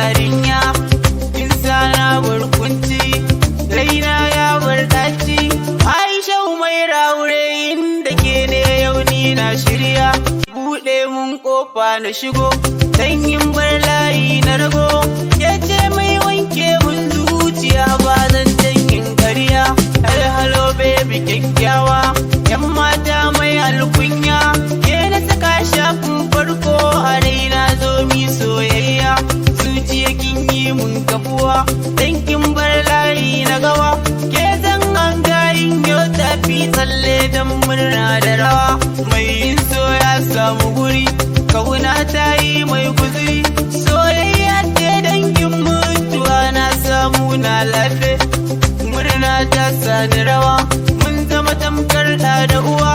yarinya kin sana barkunci raina ya barkaci Aisha Umaira aure inda ke ne yau ni na shirya buɗe mun kofa na shigo dan yin bar layi na rago yace mai wanke mun zuciya ba zan tankin ƙarya hello baby kyakkyawa yan mata mai alkunya ke na saka shafin farko a raina zo mi soyayya zuciya kin yi mun kafuwa dan kin bar layi na gawa ke zan an gayin yau tafi tsalle dan murna da rawa mai yin so ya samu guri kauna ta yi mai guzuri soyayya ce dangin mutuwa na samu na lafe murna ta sani rawa mun zama tamkar da uwa